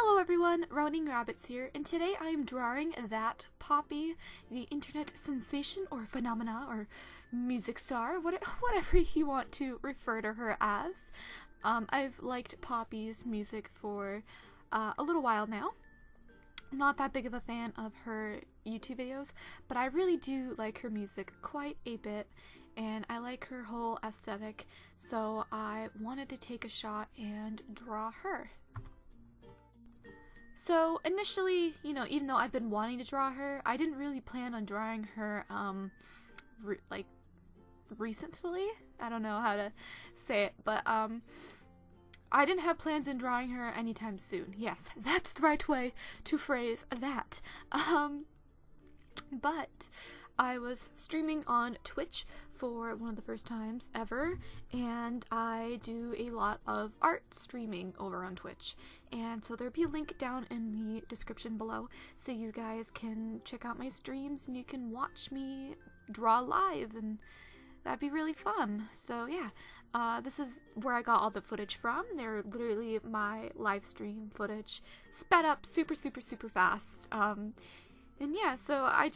Hello everyone, Running Rabbits here, and today I am drawing that Poppy, the internet sensation or phenomena or music star, whatever you want to refer to her as. I've liked Poppy's music for a little while now. I'm not that big of a fan of her YouTube videos, but I really do like her music quite a bit, and I like her whole aesthetic, so I wanted to take a shot and draw her. So initially, even though I've been wanting to draw her, I didn't really plan on drawing her, recently? I don't know how to say it, but, I didn't have plans in drawing her anytime soon. Yes, that's the right way to phrase that. But I was streaming on Twitch for one of the first times ever, and I do a lot of art streaming over on Twitch, and so there'll be a link down in the description below so you guys can check out my streams and you can watch me draw live, and that'd be really fun. So yeah, this is where I got all the footage from. They're literally my live stream footage sped up super fast. And yeah, so I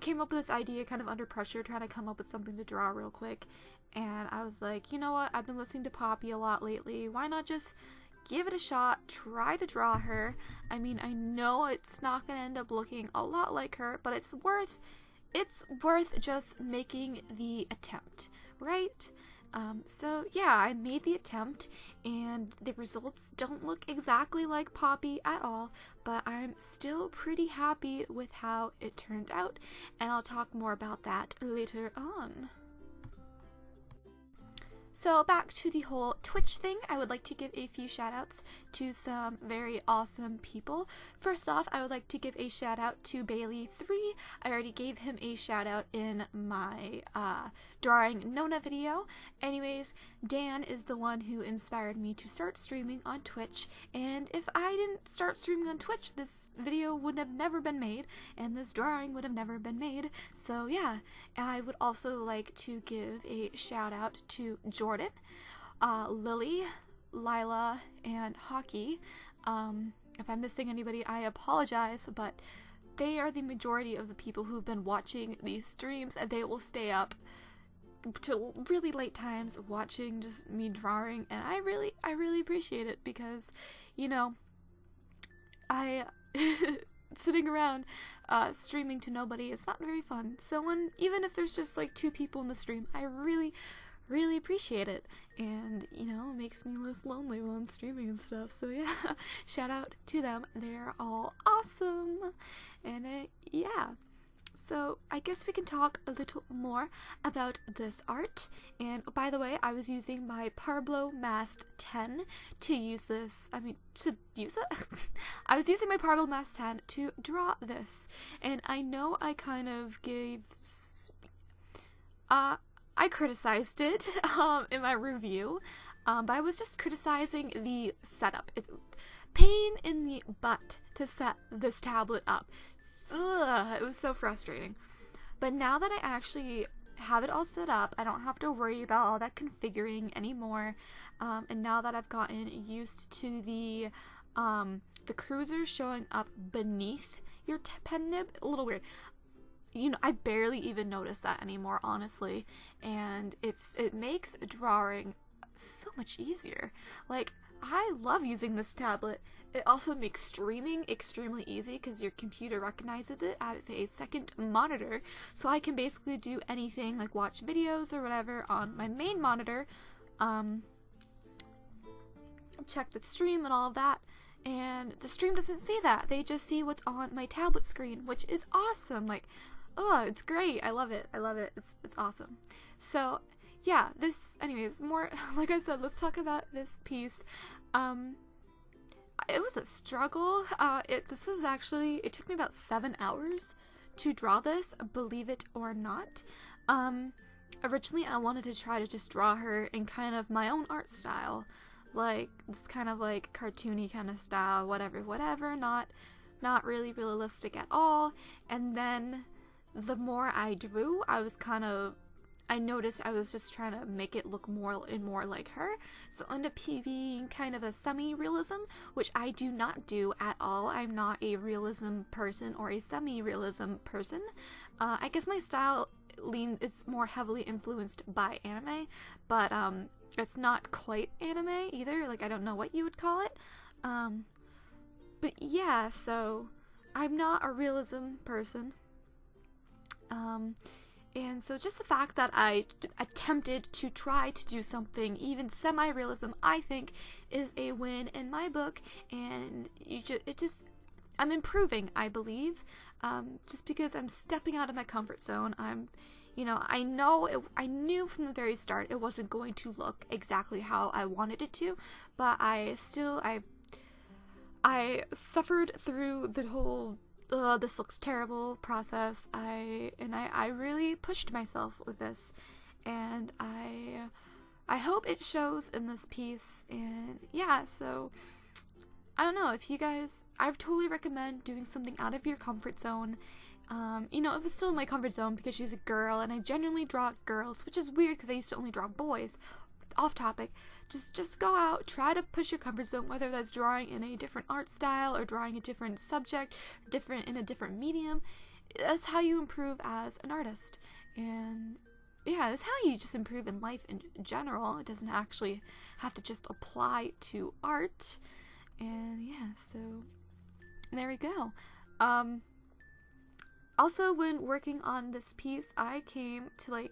came up with this idea kind of under pressure, trying to come up with something to draw real quick, and I was like, you know what, I've been listening to Poppy a lot lately, why not just give it a shot, try to draw her. I mean, I know it's not gonna end up looking a lot like her, but it's worth just making the attempt, right? So yeah, I made the attempt, and the results don't look exactly like Poppy at all, but I'm still pretty happy with how it turned out, and I'll talk more about that later on. So back to the whole Twitch thing, I would like to give a few shoutouts to some very awesome people. First off, I would like to give a shout out to Bailey3. I already gave him a shout out in my drawing Nona video. Anyways, Dan is the one who inspired me to start streaming on Twitch, and if I didn't start streaming on Twitch, this video would have never been made, and this drawing would have never been made. So yeah, I would also like to give a shout out to Jordan, Lily, Lila, and Hockey. If I'm missing anybody, I apologize, but they are the majority of the people who've been watching these streams, and they will stay up till really late times watching just me drawing, and I really appreciate it, because I sitting around streaming to nobody, it's not very fun. So even if there's just like 2 people in the stream, I really appreciate it, and it makes me less lonely while I'm streaming and stuff. So yeah, shout out to them, they're all awesome. And yeah, so I guess we can talk a little more about this art. And by the way, I was using my Parblo Mask 10 to use this. I was using my Parblo Mask 10 to draw this, and I know I kind of gave I criticized it in my review, but I was just criticizing the setup. It's pain in the butt to set this tablet up. It was so frustrating. But now that I actually have it all set up, I don't have to worry about all that configuring anymore. And now that I've gotten used to the cruiser showing up beneath your pen nib, a little weird. I barely even notice that anymore, honestly, and it makes drawing so much easier. Like, I love using this tablet. It also makes streaming extremely easy because your computer recognizes it as a second monitor, so I can basically do anything like watch videos or whatever on my main monitor, check the stream and all of that, and the stream doesn't see that. They just see what's on my tablet screen, which is awesome. Like, oh, it's great. I love it. It's awesome. So yeah, anyways, more, like I said, let's talk about this piece. It was a struggle. It took me about 7 hours to draw this, believe it or not. Originally I wanted to try to just draw her in kind of my own art style, like this kind of like cartoony kind of style, whatever, not really realistic at all. And then the more I drew, I was kind of I noticed I was just trying to make it look more and more like her, so it ended up being kind of a semi-realism, which I do not do at all. I'm not a realism person or a semi-realism person. I guess my style is more heavily influenced by anime, but it's not quite anime either. Like, I don't know what you would call it. But yeah, so I'm not a realism person. And so just the fact that I attempted to try to do something even semi-realism, I think, is a win in my book, and I'm improving, I believe, just because I'm stepping out of my comfort zone. I knew from the very start it wasn't going to look exactly how I wanted it to, but I suffered through the whole this looks terrible process. I really pushed myself with this, and I hope it shows in this piece. And yeah, so I don't know if you guys, I totally recommend doing something out of your comfort zone. If it's still in my comfort zone because she's a girl and I genuinely draw girls, which is weird because I used to only draw boys. Off topic. Just go out, try to push your comfort zone, whether that's drawing in a different art style or drawing a different subject, in a different medium. That's how you improve as an artist. And yeah, that's how you just improve in life in general. It doesn't actually have to just apply to art. And yeah, so there we go. Also, when working on this piece, I came to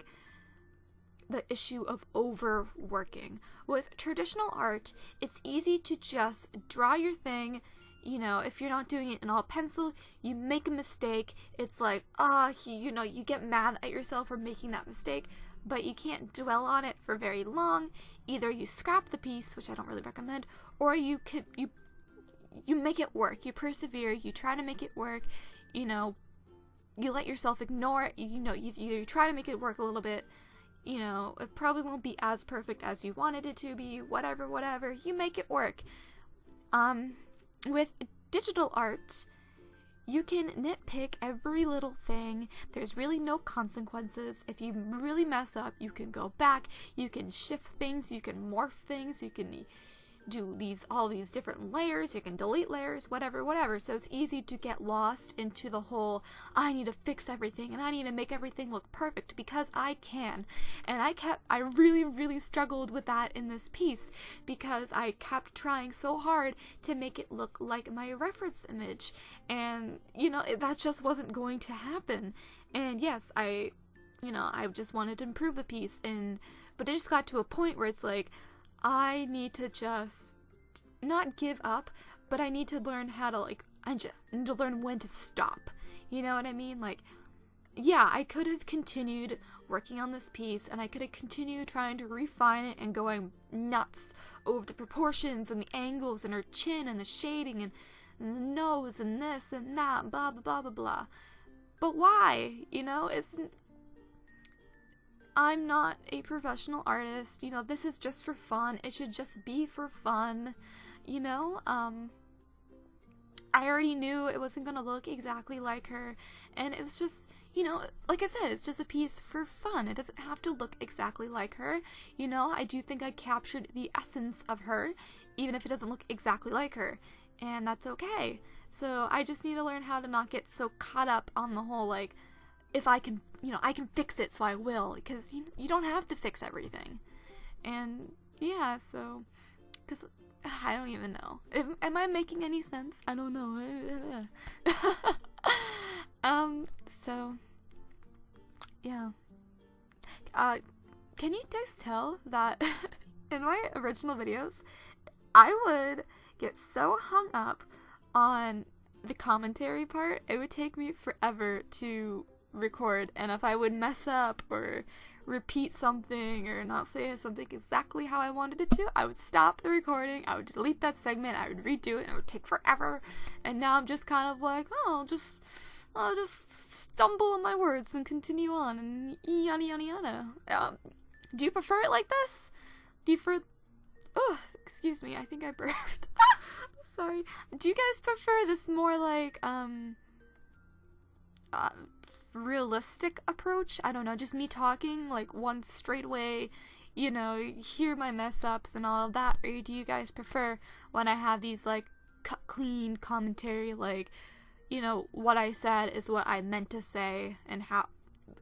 the issue of overworking. With traditional art, it's easy to just draw your thing. If you're not doing it in all pencil, you make a mistake. It's like, you get mad at yourself for making that mistake, but you can't dwell on it for very long. Either you scrap the piece, which I don't really recommend, or you make it work. You persevere, you try to make it work, you let yourself ignore it, you try to make it work a little bit. It probably won't be as perfect as you wanted it to be, whatever, you make it work. With digital art, you can nitpick every little thing. There's really no consequences. If you really mess up, you can go back, you can shift things, you can morph things, you can do all these different layers, you can delete layers, whatever. So it's easy to get lost into the whole, I need to fix everything and I need to make everything look perfect because I can. And I really struggled with that in this piece because I kept trying so hard to make it look like my reference image, and that just wasn't going to happen. And yes, I just wanted to improve the piece, but it just got to a point where it's like, I need to just not give up, but I need to learn how to I need to learn when to stop. You know what I mean? Yeah, I could have continued working on this piece, and I could have continued trying to refine it and going nuts over the proportions and the angles and her chin and the shading and the nose and this and that, blah blah blah blah. But why? I'm not a professional artist, this is just for fun. It should just be for fun, I already knew it wasn't gonna look exactly like her, and it was just, like I said, it's just a piece for fun. It doesn't have to look exactly like her, I do think I captured the essence of her, even if it doesn't look exactly like her, and that's okay. So I just need to learn how to not get so caught up on the whole, if I can, I can fix it, so I will, because you don't have to fix everything. And yeah, so, because I don't even know. Am I making any sense? I don't know. So, yeah. Can you guys tell that in my original videos, I would get so hung up on the commentary part, it would take me forever to record, and if I would mess up or repeat something or not say something exactly how I wanted it to, I would stop the recording, I would delete that segment, I would redo it, and it would take forever. And now I'm just kind of like, I'll just stumble on my words and continue on and yada yada yada. Do you prefer it like this? Do you prefer? Oh, excuse me, I think I burped. Sorry. Do you guys prefer this more realistic approach. I don't know, just me talking like one straight way, you know, hear my mess ups and all of that, or do you guys prefer when I have these like cut clean commentary, like, you know, what I said is what I meant to say and how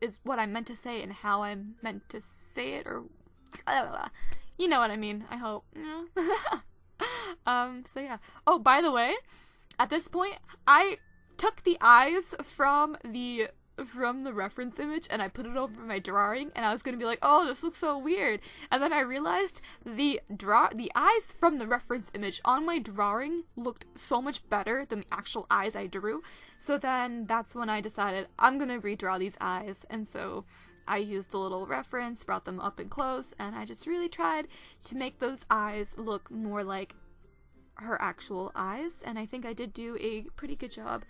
is what I meant to say and how I meant to say it, or you know what I mean, I hope. So yeah. Oh, by the way, at this point, I took the eyes from the reference image and I put it over my drawing, and I was gonna be like, oh, this looks so weird, and then I realized the eyes from the reference image on my drawing looked so much better than the actual eyes I drew. So then that's when I decided I'm gonna redraw these eyes, and so I used a little reference, brought them up and close, and I just really tried to make those eyes look more like her actual eyes, and I think I did do a pretty good job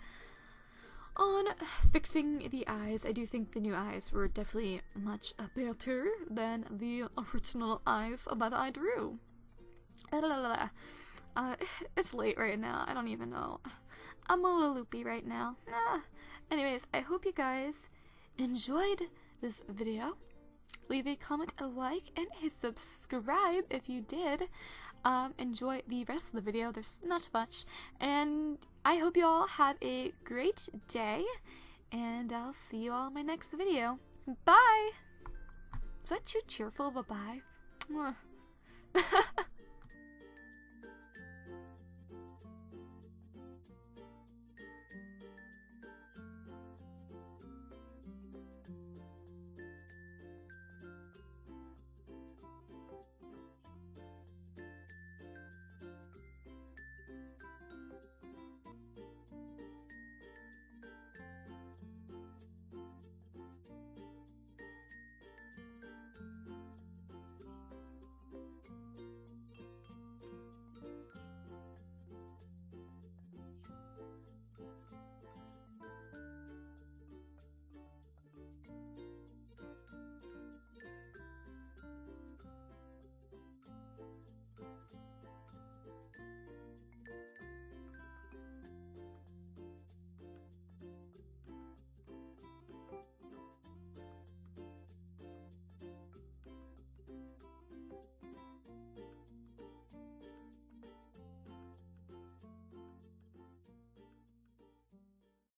on fixing the eyes. I do think the new eyes were definitely much better than the original eyes that I drew. It's late right now, I don't even know. I'm a little loopy right now. Anyways, I hope you guys enjoyed this video. Leave a comment, a like, and a subscribe if you did. Enjoy the rest of the video, there's not much, and I hope you all have a great day, and I'll see you all in my next video. Bye! Is that too cheerful of a bye?